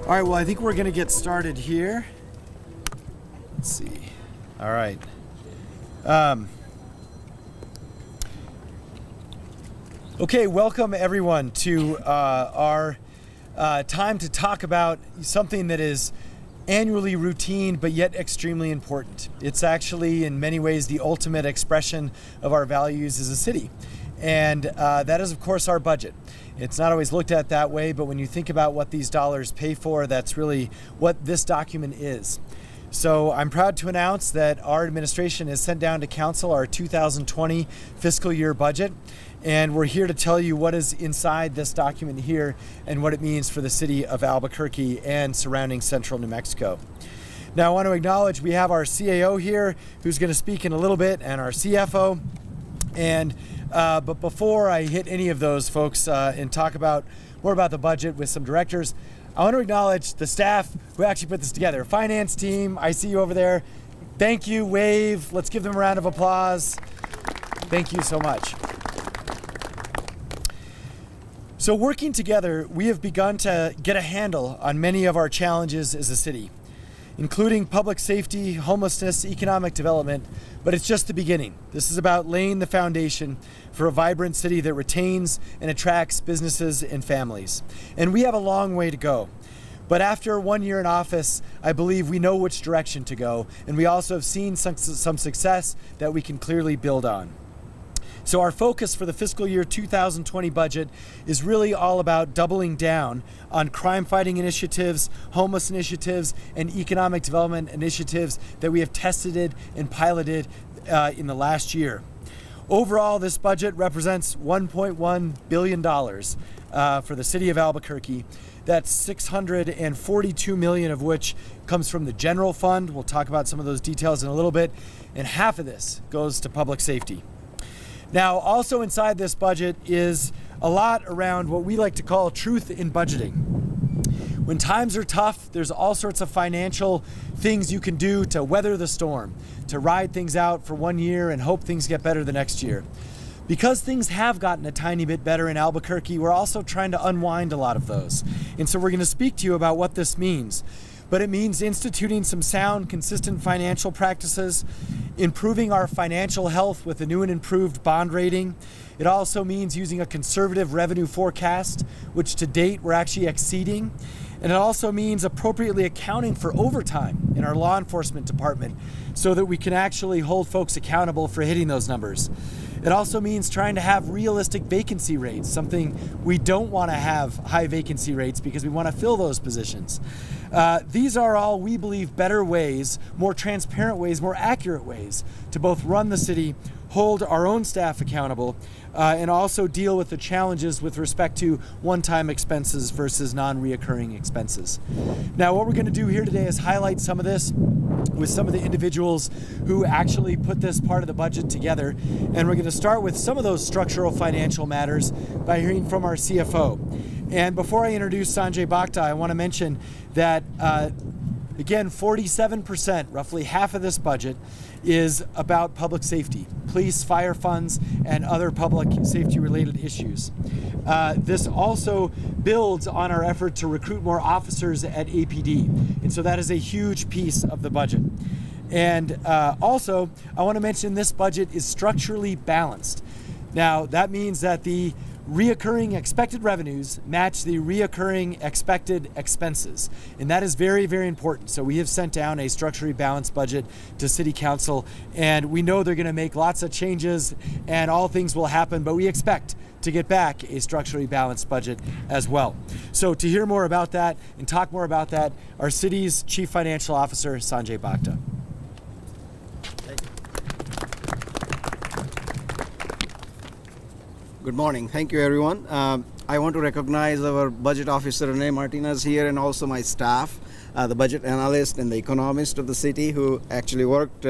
All right, well, I think we're going to get started here. Let's see. All right. Okay, welcome everyone to our time to talk about something that is annually routine but yet extremely important. It's actually in many ways the ultimate expression of our values as a city. And that is, of course, our budget. It's not always looked at that way, but when you think about what these dollars pay for, that's really what this document is. So I'm proud to announce that our administration has sent down to Council our 2020 fiscal year budget, and we're here to tell you what is inside this document here and what it means for the city of Albuquerque and surrounding central New Mexico. Now, I want to acknowledge we have our CAO here who's going to speak in a little bit, and our CFO. But before I hit any of those folks and talk more about the budget with some directors, I want to acknowledge the staff who actually put this together. Finance team, I see you over there. Thank you, wave. Let's give them a round of applause. Thank you so much. So working together, we have begun to get a handle on many of our challenges as a city, including public safety, homelessness, economic development, but it's just the beginning. This is about laying the foundation for a vibrant city that retains and attracts businesses and families. And we have a long way to go. But after 1 year in office, I believe we know which direction to go, and we also have seen some success that we can clearly build on. So our focus for the fiscal year 2020 budget is really all about doubling down on crime-fighting initiatives, homeless initiatives, and economic development initiatives that we have tested and piloted in the last year. Overall, this budget represents $1.1 billion for the city of Albuquerque. That's $642 million of which comes from the general fund. We'll talk about some of those details in a little bit. And half of this goes to public safety. Now, also inside this budget is a lot around what we like to call truth in budgeting. When times are tough, there's all sorts of financial things you can do to weather the storm, to ride things out for 1 year and hope things get better the next year. Because things have gotten a tiny bit better in Albuquerque, we're also trying to unwind a lot of those. And so we're going to speak to you about what this means. But it means instituting some sound, consistent financial practices, improving our financial health with a new and improved bond rating. It also means using a conservative revenue forecast, which to date we're actually exceeding. And it also means appropriately accounting for overtime in our law enforcement department so that we can actually hold folks accountable for hitting those numbers. It also means trying to have realistic vacancy rates, something we don't want to have high vacancy rates because we want to fill those positions. These are all, we believe, better ways, more transparent ways, more accurate ways to both run the city, hold our own staff accountable, and also deal with the challenges with respect to one-time expenses versus non-reoccurring expenses. Now, what we're going to do here today is highlight some of this with some of the individuals who actually put this part of the budget together. And we're going to start with some of those structural financial matters by hearing from our CFO. And before I introduce Sanjay Bhakta, I want to mention that, again, 47%, roughly half of this budget, is about public safety, police, fire funds, and other public safety related issues. This also builds on our effort to recruit more officers at APD. And so that is a huge piece of the budget. And also, I want to mention this budget is structurally balanced. Now, that means that the reoccurring expected revenues match the reoccurring expected expenses. And that is very, very important. So we have sent down a structurally balanced budget to City Council, and we know they're going to make lots of changes and all things will happen, but we expect to get back a structurally balanced budget as well. So to hear more about that and talk more about that, our city's Chief Financial Officer, Sanjay Bhakta. Good morning. Thank you, everyone. I want to recognize our budget officer, Renee Martinez, here, and also my staff, the budget analyst and the economist of the city, who actually worked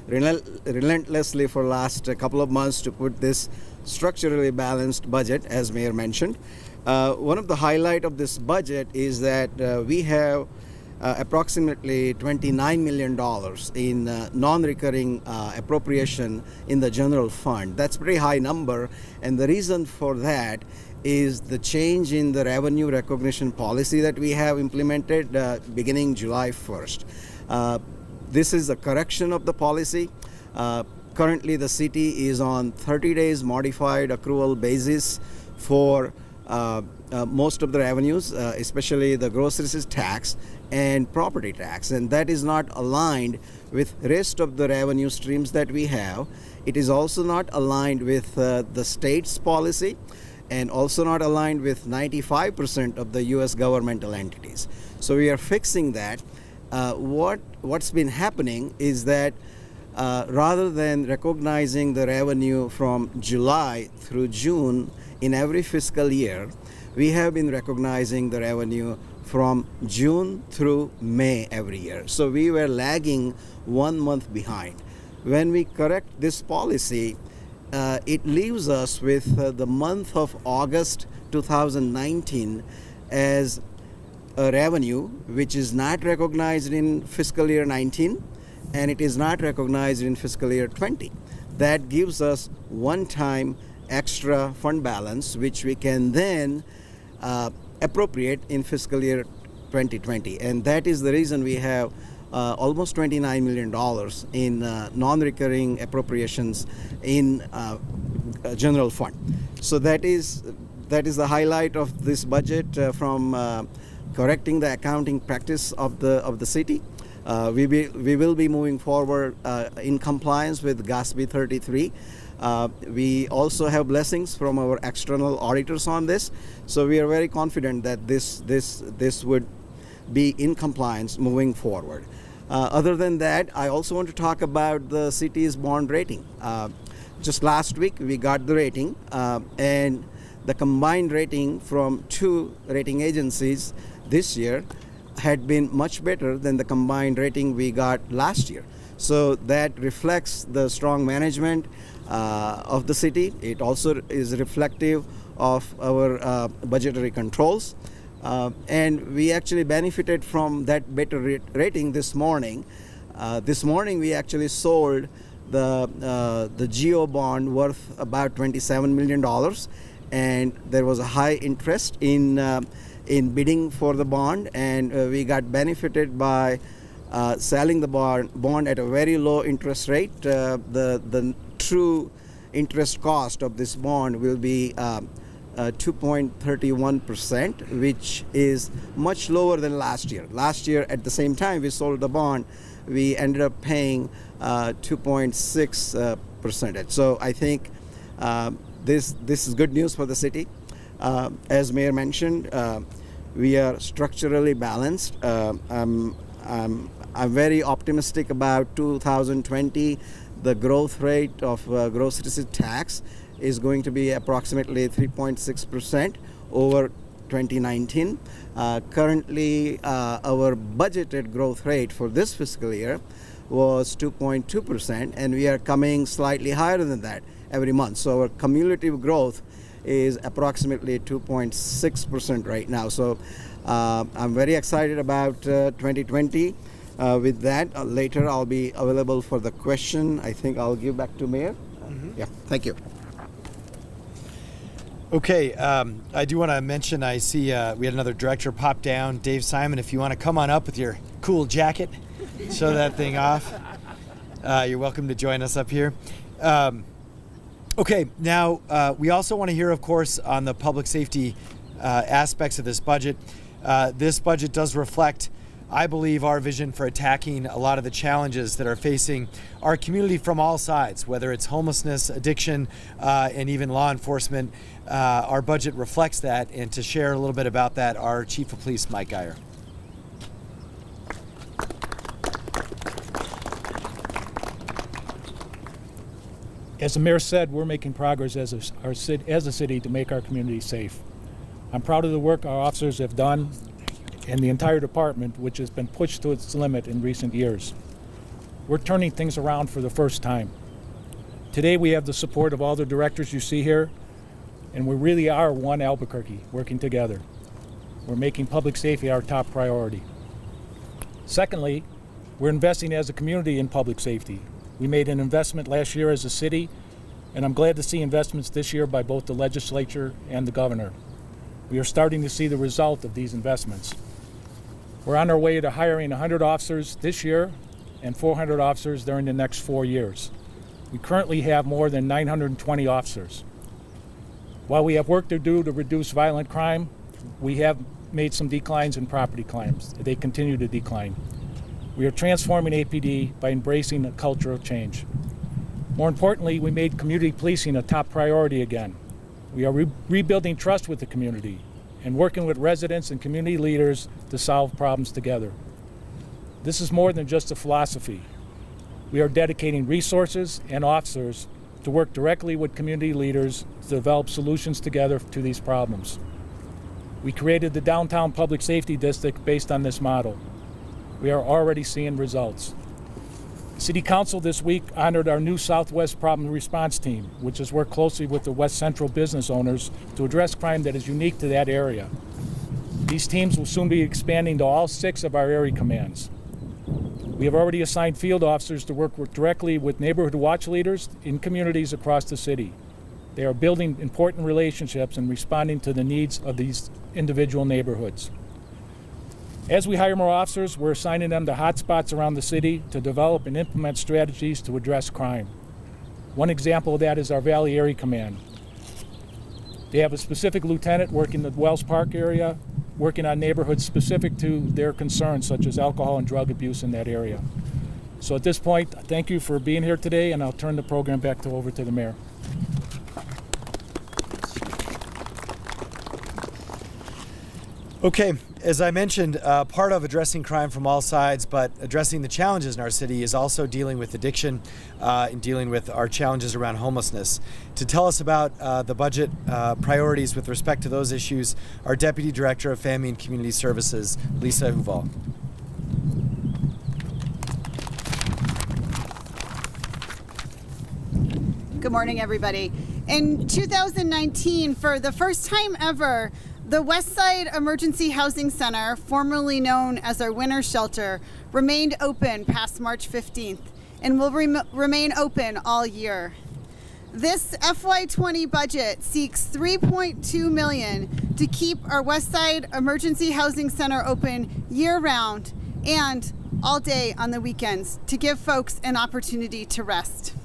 relentlessly for the last couple of months to put this structurally balanced budget, as Mayor mentioned. One of the highlights of this budget is that we have approximately $29 million in non-recurring appropriation in the general fund. That's a pretty high number, and the reason for that is the change in the revenue recognition policy that we have implemented beginning July 1st. This is a correction of the policy. Currently, the city is on 30 days modified accrual basis for most of the revenues, especially the groceries tax and property tax, and that is not aligned with rest of the revenue streams that we have. It is also not aligned with the state's policy, and also not aligned with 95% of the U.S. governmental entities. So we are fixing that. What's been happening is that rather than recognizing the revenue from July through June in every fiscal year, we have been recognizing the revenue from June through May every year. So we were lagging 1 month behind. When we correct this policy, it leaves us with the month of August 2019 as a revenue which is not recognized in fiscal year 19, and it is not recognized in fiscal year 20. That gives us one-time extra fund balance which we can then appropriate in fiscal year 2020, and that is the reason we have almost $29 million in non-recurring appropriations in general fund. So that is the highlight of this budget from correcting the accounting practice of the city. We will be moving forward in compliance with GOV-TV 33. We also have blessings from our external auditors on this, so we are very confident that this would be in compliance moving forward. Other than that, I also want to talk about the city's bond rating. Just last week we got the rating, and the combined rating from 2 rating agencies this year had been much better than the combined rating we got last year. So that reflects the strong management of the city. It also is reflective of our budgetary controls. And we actually benefited from that better rating this morning. This morning we actually sold the GO bond worth about $27 million, and there was a high interest in bidding for the bond, and we got benefited by selling the bond at a very low interest rate. The true interest cost of this bond will be 2.31%, which is much lower than last year. Last year at the same time we sold the bond, we ended up paying 2.6%. So I think this is good news for the city. As Mayor mentioned, we are structurally balanced. I'm very optimistic about 2020. The growth rate of gross receipts tax is going to be approximately 3.6% over 2019. Currently, our budgeted growth rate for this fiscal year was 2.2%, and we are coming slightly higher than that every month. So our cumulative growth is approximately 2.6% right now. So I'm very excited about 2020. With that, later I'll be available for the question. I think I'll give back to Mayor. Yeah, thank you. Okay, I do want to mention, I see we had another director pop down, Dave Simon. If you want to come on up with your cool jacket, show that thing off, you're welcome to join us up here. Okay, now we also want to hear, of course, on the public safety aspects of this budget. This budget does reflect, I believe, our vision for attacking a lot of the challenges that are facing our community from all sides, whether it's homelessness, addiction, and even law enforcement. Our budget reflects that, and to share a little bit about that, our Chief of Police, Mike Geyer. As the mayor said, we're making progress as a city to make our community safe. I'm proud of the work our officers have done and the entire department, which has been pushed to its limit in recent years. We're turning things around for the first time. Today we have the support of all the directors you see here, and we really are one Albuquerque working together. We're making public safety our top priority. Secondly, we're investing as a community in public safety. We made an investment last year as a city, and I'm glad to see investments this year by both the legislature and the governor. We are starting to see the result of these investments. We're on our way to hiring 100 officers this year and 400 officers during the next 4 years. We currently have more than 920 officers. While we have work to do to reduce violent crime, we have made some declines in property crimes. They continue to decline. We are transforming APD by embracing a culture of change. More importantly, we made community policing a top priority again. We are rebuilding trust with the community and working with residents and community leaders to solve problems together. This is more than just a philosophy. We are dedicating resources and officers to work directly with community leaders to develop solutions together to these problems. We created the Downtown Public Safety District based on this model. We are already seeing results. City Council this week honored our new Southwest Problem Response Team, which has worked closely with the West Central business owners to address crime that is unique to that area. These teams will soon be expanding to all 6 of our area commands. We have already assigned field officers to work directly with neighborhood watch leaders in communities across the city. They are building important relationships and responding to the needs of these individual neighborhoods. As we hire more officers, we're assigning them to hotspots around the city to develop and implement strategies to address crime. One example of that is our Valley Area Command. They have a specific lieutenant working the Wells Park area, working on neighborhoods specific to their concerns, such as alcohol and drug abuse in that area. So at this point, thank you for being here today, and I'll turn the program back over to the mayor. Okay, as I mentioned, part of addressing crime from all sides, but addressing the challenges in our city is also dealing with addiction and dealing with our challenges around homelessness. To tell us about the budget priorities with respect to those issues, our Deputy Director of Family and Community Services, Lisa Huval. Good morning, everybody. In 2019, for the first time ever, the Westside Emergency Housing Center, formerly known as our winter shelter, remained open past March 15th and will remain open all year. This FY20 budget seeks $3.2 million to keep our Westside Emergency Housing Center open year-round and all day on the weekends to give folks an opportunity to rest.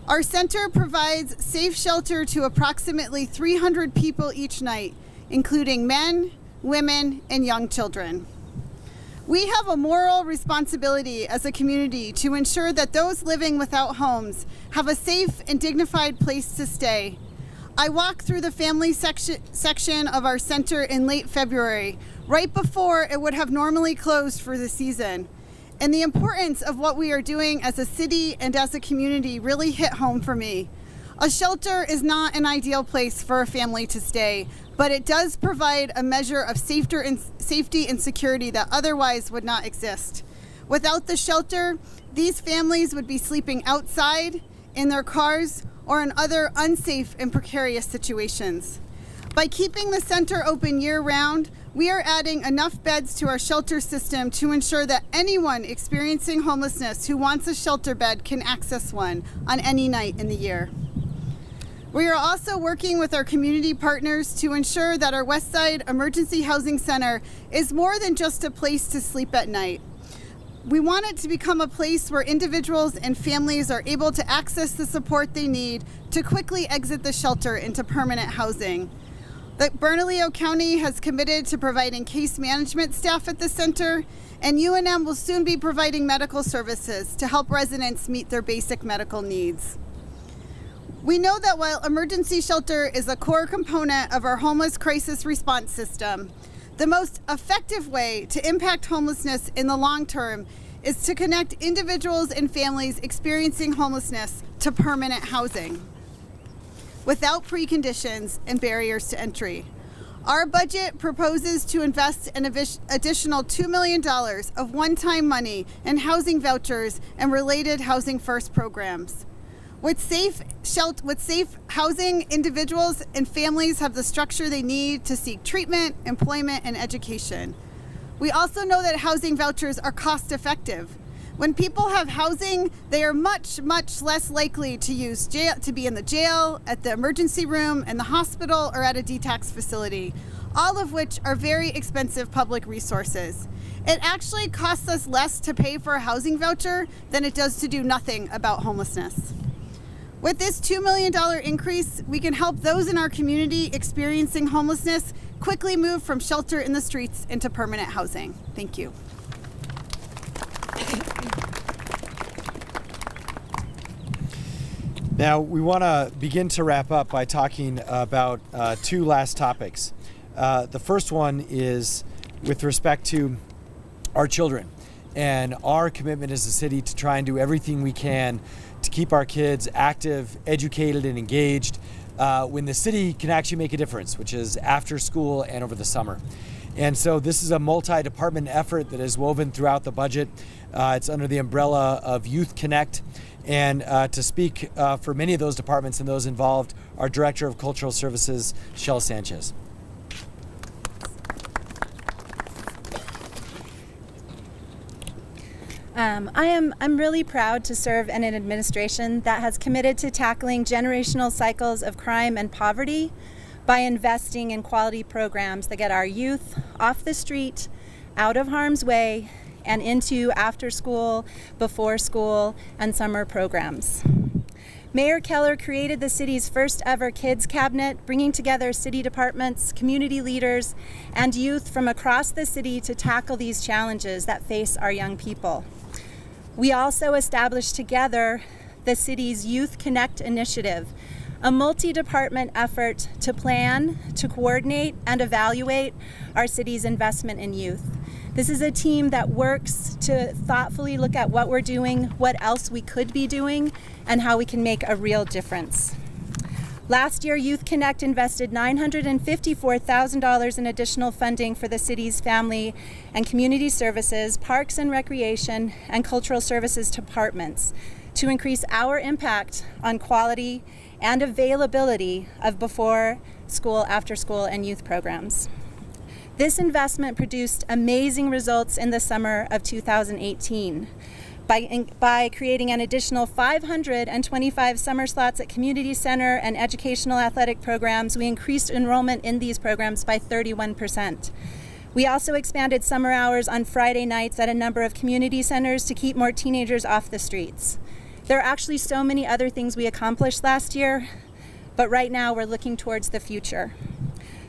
Our center provides safe shelter to approximately 300 people each night, including men, women, and young children. We have a moral responsibility as a community to ensure that those living without homes have a safe and dignified place to stay. I walked through the family section of our center in late February, right before it would have normally closed for the season. And the importance of what we are doing as a city and as a community really hit home for me. A shelter is not an ideal place for a family to stay, but it does provide a measure of safety and security that otherwise would not exist. Without the shelter, these families would be sleeping outside, in their cars, or in other unsafe and precarious situations. By keeping the center open year-round, we are adding enough beds to our shelter system to ensure that anyone experiencing homelessness who wants a shelter bed can access one on any night in the year. We are also working with our community partners to ensure that our Westside Emergency Housing Center is more than just a place to sleep at night. We want it to become a place where individuals and families are able to access the support they need to quickly exit the shelter into permanent housing. The Bernalillo County has committed to providing case management staff at the center, and UNM will soon be providing medical services to help residents meet their basic medical needs. We know that while emergency shelter is a core component of our homeless crisis response system, the most effective way to impact homelessness in the long term is to connect individuals and families experiencing homelessness to permanent housing without preconditions and barriers to entry. Our budget proposes to invest an additional $2 million of one-time money in housing vouchers and related Housing First programs. With safe housing, individuals and families have the structure they need to seek treatment, employment, and education. We also know that housing vouchers are cost effective. When people have housing, they are much, much less likely to be in the jail, at the emergency room, in the hospital, or at a detox facility, all of which are very expensive public resources. It actually costs us less to pay for a housing voucher than it does to do nothing about homelessness. With this $2 million increase, we can help those in our community experiencing homelessness quickly move from shelter in the streets into permanent housing. Thank you. Now, we want to begin to wrap up by talking about two last topics. The first one is with respect to our children and our commitment as a city to try and do everything we can to keep our kids active, educated, and engaged when the city can actually make a difference, which is after school and over the summer. And so this is a multi-department effort that is woven throughout the budget. It's under the umbrella of Youth Connect. And to speak for many of those departments and those involved, our Director of Cultural Services, Shel Sanchez. I'm really proud to serve in an administration that has committed to tackling generational cycles of crime and poverty by investing in quality programs that get our youth off the street, out of harm's way, and into after school, before school, and summer programs. Mayor Keller created the city's first ever kids cabinet, bringing together city departments, community leaders, and youth from across the city to tackle these challenges that face our young people. We also established together the city's Youth Connect initiative, a multi-department effort to plan, to coordinate, and evaluate our city's investment in youth. This is a team that works to thoughtfully look at what we're doing, what else we could be doing, and how we can make a real difference. Last year, Youth Connect invested $954,000 in additional funding for the city's family and community services, parks and recreation, and cultural services departments to increase our impact on quality and availability of before school, after school, and youth programs. This investment produced amazing results in the summer of 2018. By creating an additional 525 summer slots at community center and educational athletic programs, we increased enrollment in these programs by 31%. We also expanded summer hours on Friday nights at a number of community centers to keep more teenagers off the streets. There are actually so many other things we accomplished last year, but right now we're looking towards the future.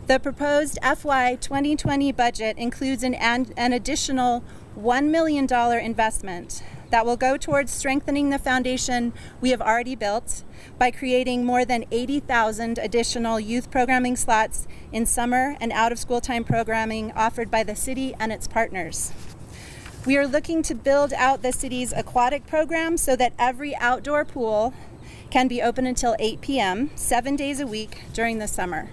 The proposed FY 2020 budget includes an additional $1 million investment that will go towards strengthening the foundation we have already built by creating more than 80,000 additional youth programming slots in summer and out-of-school time programming offered by the city and its partners. We are looking to build out the city's aquatic program so that every outdoor pool can be open until 8 p.m., 7 days a week during the summer.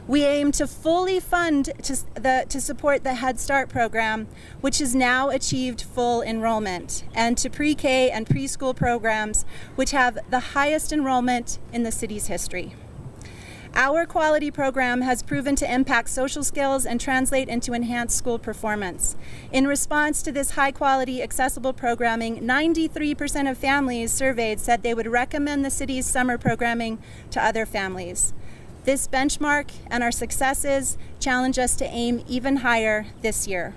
We aim to fully fund to support the Head Start program, which has now achieved full enrollment, and to pre-K and preschool programs, which have the highest enrollment in the city's history. Our quality program has proven to impact social skills and translate into enhanced school performance. In response to this high-quality, accessible programming, 93% of families surveyed said they would recommend the city's summer programming to other families. This benchmark and our successes challenge us to aim even higher this year.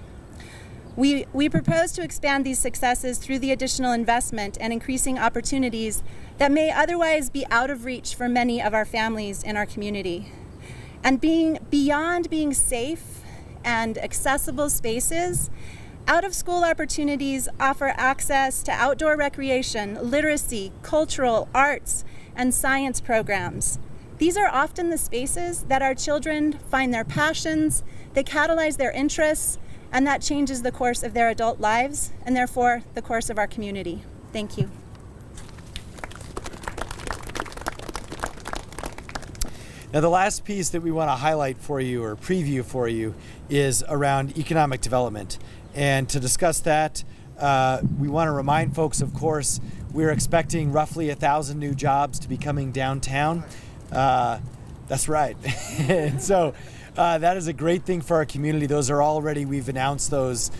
We propose to expand these successes through the additional investment and increasing opportunities that may otherwise be out of reach for many of our families in our community. And beyond being safe and accessible spaces, out-of-school opportunities offer access to outdoor recreation, literacy, cultural, arts, and science programs. These are often the spaces that our children find their passions, they catalyze their interests, and that changes the course of their adult lives, and therefore the course of our community. Thank you. Now, the last piece that we want to highlight for you or preview for you is around economic development. And to discuss that, we want to remind folks, of course, we're expecting roughly 1,000 new jobs to be coming downtown. That's right. And so That is a great thing for our community. Those are already, we've announced those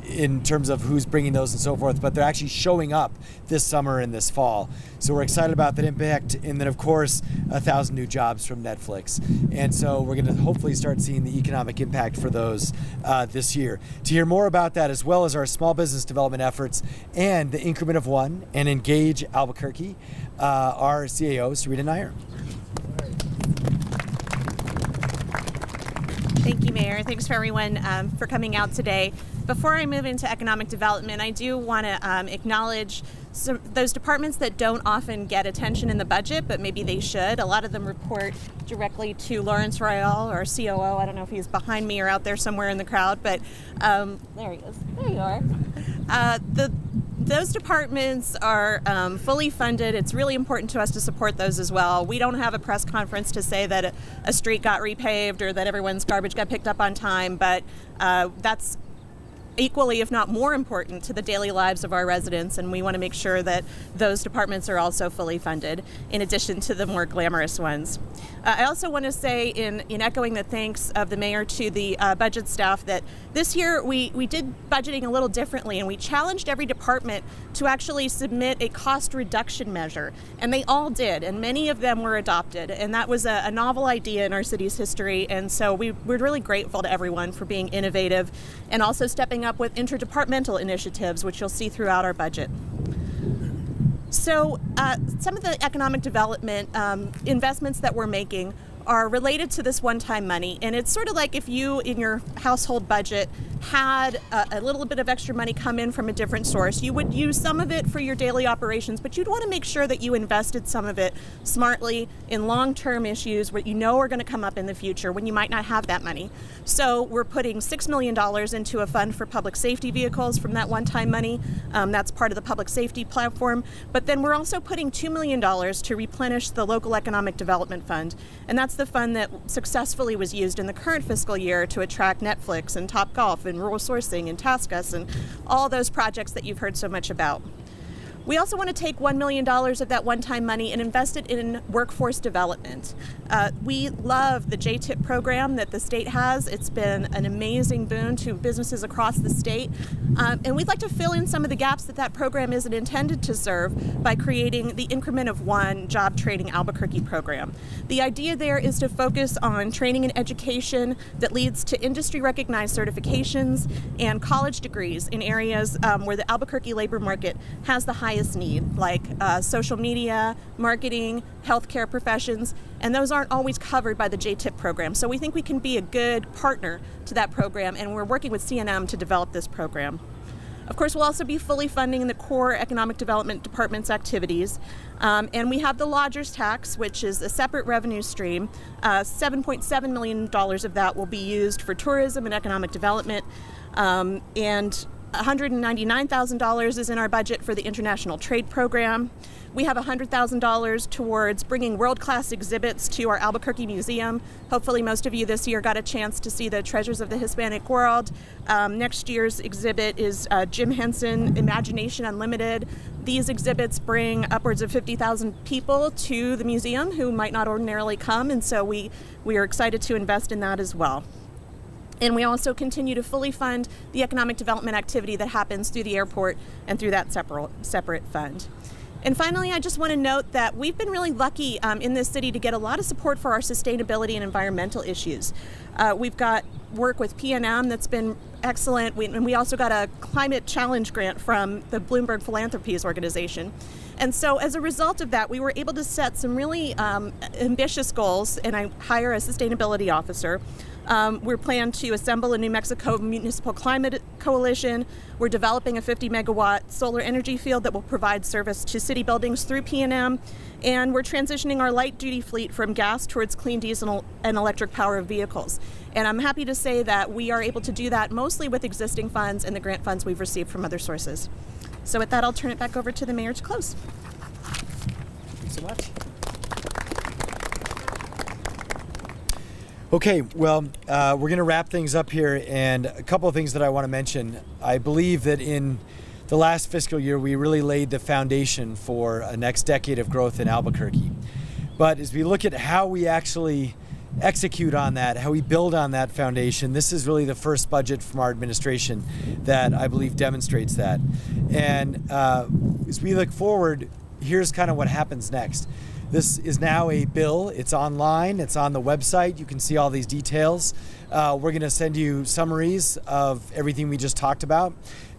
in terms of who's bringing those and so forth, but they're actually showing up this summer and this fall. So we're excited about that impact. And then of course, 1,000 new jobs from Netflix. And so we're gonna hopefully start seeing the economic impact for those this year. To hear more about that, as well as our small business development efforts and the Increment of One and Engage Albuquerque, our CAO, Sarita Nair. Thank you, Mayor. Thanks for everyone for coming out today. Before I move into economic development, I do want to acknowledge those departments that don't often get attention in the budget, but maybe they should. A lot of them report directly to Lawrence Royale, our COO. I don't know if he's behind me or out there somewhere in the crowd, but there he is. There you are. Those departments are fully funded. It's really important to us to support those as well. We don't have a press conference to say that a street got repaved or that everyone's garbage got picked up on time, but that's equally, if not more important, to the daily lives of our residents, and we want to make sure that those departments are also fully funded, in addition to the more glamorous ones. I also want to say, in echoing the thanks of the mayor to the budget staff, that this year we did budgeting a little differently, and we challenged every department to actually submit a cost reduction measure, and they all did, and many of them were adopted, and that was a novel idea in our city's history, and so we're really grateful to everyone for being innovative and also stepping up with interdepartmental initiatives, which you'll see throughout our budget. So some of the economic development investments that we're making are related to this one-time money, and it's sort of like if you in your household budget had a little bit of extra money come in from a different source. You would use some of it for your daily operations, but you'd want to make sure that you invested some of it smartly in long-term issues what you know are going to come up in the future when you might not have that money. So we're putting $6 million into a fund for public safety vehicles from that one-time money. That's part of the public safety platform. But then we're also putting $2 million to replenish the local economic development fund. And that's the fund that successfully was used in the current fiscal year to attract Netflix and Topgolf and Rural Sourcing and TaskUs and all those projects that you've heard so much about. We also want to take $1 million of that one-time money and invest it in workforce development. We love the JTIP program that the state has. It's been an amazing boon to businesses across the state. And we'd like to fill in some of the gaps that program isn't intended to serve by creating the Increment of One Job Training Albuquerque program. The idea there is to focus on training and education that leads to industry-recognized certifications and college degrees in areas where the Albuquerque labor market has the highest need, like social media, marketing, healthcare professions, and those aren't always covered by the JTIP program. So we think we can be a good partner to that program, and we're working with CNM to develop this program. Of course, we'll also be fully funding the core economic development department's activities. And we have the lodger's tax, which is a separate revenue stream. $7.7 million of that will be used for tourism and economic development. And $199,000 is in our budget for the International Trade Program. We have $100,000 towards bringing world-class exhibits to our Albuquerque Museum. Hopefully most of you this year got a chance to see the Treasures of the Hispanic World. Next year's exhibit is Jim Henson, Imagination Unlimited. These exhibits bring upwards of 50,000 people to the museum who might not ordinarily come, and so we are excited to invest in that as well. And we also continue to fully fund the economic development activity that happens through the airport and through that separate fund. And finally, I just want to note that we've been really lucky in this city to get a lot of support for our sustainability and environmental issues. We've got work with PNM that's been excellent, and we also got a climate challenge grant from the Bloomberg Philanthropies organization. And so as a result of that, we were able to set some really ambitious goals, and I hire a sustainability officer. We're planning to assemble a New Mexico Municipal Climate Coalition. We're developing a 50 megawatt solar energy field that will provide service to city buildings through PNM. And we're transitioning our light duty fleet from gas towards clean diesel and electric power vehicles. And I'm happy to say that we are able to do that mostly with existing funds and the grant funds we've received from other sources. So with that, I'll turn it back over to the mayor to close. Thanks so much. Okay, well, we're going to wrap things up here, and a couple of things that I want to mention. I believe that in the last fiscal year, we really laid the foundation for a next decade of growth in Albuquerque. But as we look at how we actually execute on that, how we build on that foundation. This is really the first budget from our administration that I believe demonstrates that. And as we look forward, here's kind of what happens next. This is now a bill. It's online. It's on the website. You can see all these details. We're going to send you summaries of everything we just talked about.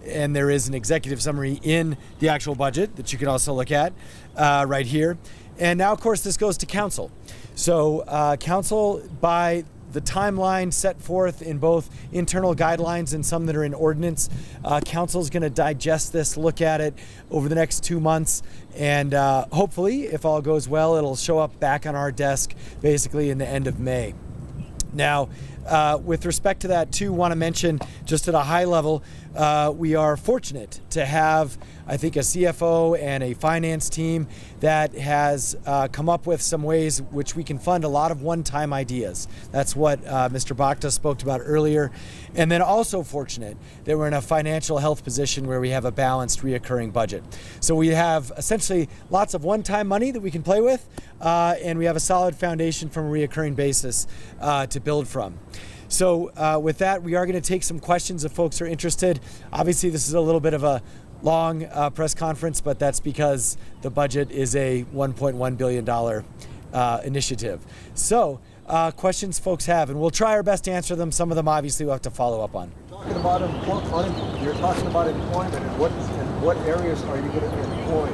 And there is an executive summary in the actual budget that you can also look at right here. And now, of course, this goes to council. So council, by the timeline set forth in both internal guidelines and some that are in ordinance, council is going to digest this, look at it over the next 2 months, and hopefully, if all goes well, it'll show up back on our desk basically in the end of May. Now, with respect to that too, want to mention just at a high level, we are fortunate to have, I think, a CFO and a finance team that has come up with some ways which we can fund a lot of one-time ideas. That's what Mr. Bhakta spoke about earlier. And then also fortunate that we're in a financial health position where we have a balanced reoccurring budget. So we have essentially lots of one-time money that we can play with, and we have a solid foundation from a reoccurring basis to build from. So with that, we are going to take some questions if folks are interested. Obviously, this is a little bit of a long press conference, but that's because the budget is a $1.1 billion initiative. So questions folks have, and we'll try our best to answer them. Some of them obviously we'll have to follow up on. You're talking about employment, and what areas are you going to employ?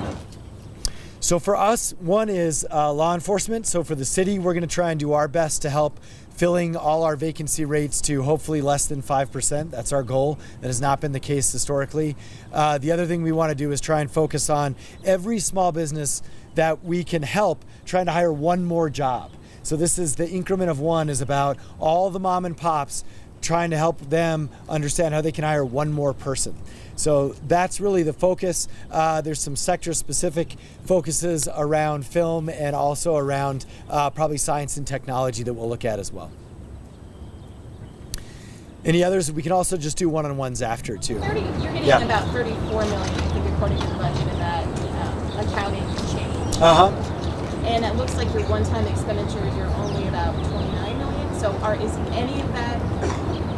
So for us, one is law enforcement. So for the city, we're going to try and do our best to help filling all our vacancy rates to hopefully less than 5%. That's our goal. That has not been the case historically. The other thing we want to do is try and focus on every small business that we can help trying to hire one more job. So this is the increment of one is about all the mom and pops trying to help them understand how they can hire one more person. So that's really the focus. There's some sector-specific focuses around film and also around probably science and technology that we'll look at as well. Any others? We can also just do one-on-ones after too. You're getting about 34 million, I think, according to the budget in that accounting change. And it looks like your one-time expenditures, you're only about 29 million. So is any of that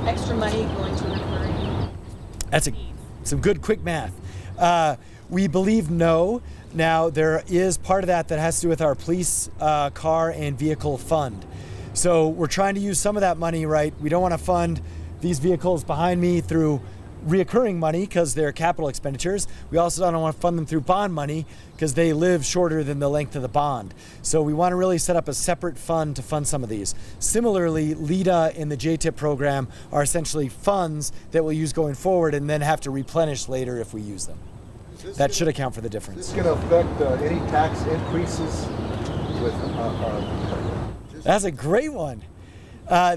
extra money going to recurring? That's some good quick math. We believe no. Now there is part of that has to do with our police car and vehicle fund. So we're trying to use some of that money, right? We don't want to fund these vehicles behind me through reoccurring money because they're capital expenditures. We also don't want to fund them through bond money because they live shorter than the length of the bond. So we want to really set up a separate fund to fund some of these. Similarly, LEDA and the JTIP program are essentially funds that we'll use going forward and then have to replenish later if we use them. That should account for the difference. Is this going to affect any tax increases? That's a great one.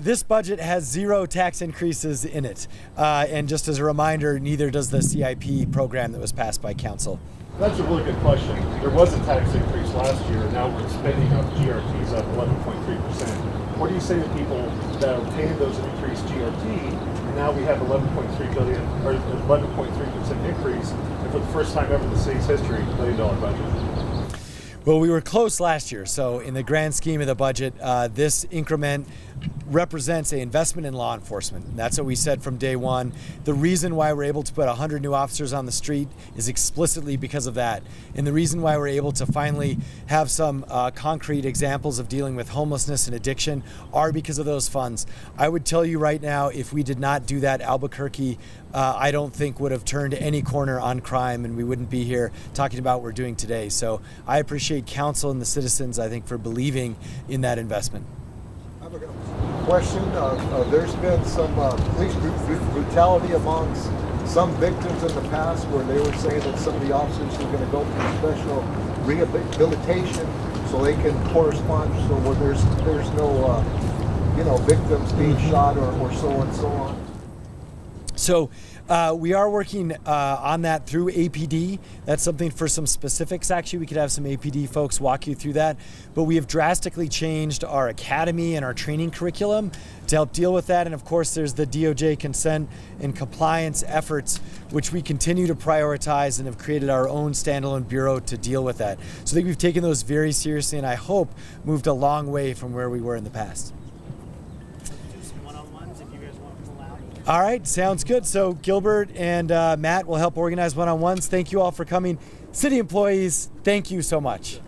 This budget has 0 tax increases in it. And just as a reminder, neither does the CIP program that was passed by council. That's a really good question. There was a tax increase last year. Now we're spending up GRTs up 11.3%. What do you say to people that obtained those increased GRT, and now we have 11.3 billion or 11.3% increase, and for the first time ever in the city's history, $1 billion budget? Well, we were close last year, so in the grand scheme of the budget, this increment represents an investment in law enforcement. That's what we said from day one. The reason why we're able to put 100 new officers on the street is explicitly because of that. And the reason why we're able to finally have some concrete examples of dealing with homelessness and addiction are because of those funds. I would tell you right now, if we did not do that, Albuquerque, I don't think would have turned any corner on crime, and we wouldn't be here talking about what we're doing today. So I appreciate council and the citizens, I think, for believing in that investment. I have a question. There's been some police brutality amongst some victims in the past where they were saying that some of the officers are going to go for special rehabilitation so they can correspond, so where there's no victims being shot or so and so on. So we are working on that through APD. That's something for some specifics. Actually, we could have some APD folks walk you through that. But we have drastically changed our academy and our training curriculum to help deal with that. And of course, there's the DOJ consent and compliance efforts, which we continue to prioritize and have created our own standalone bureau to deal with that. So I think we've taken those very seriously and I hope moved a long way from where we were in the past. All right, sounds good. So Gilbert and Matt will help organize one-on-ones. Thank you all for coming. City employees, thank you so much.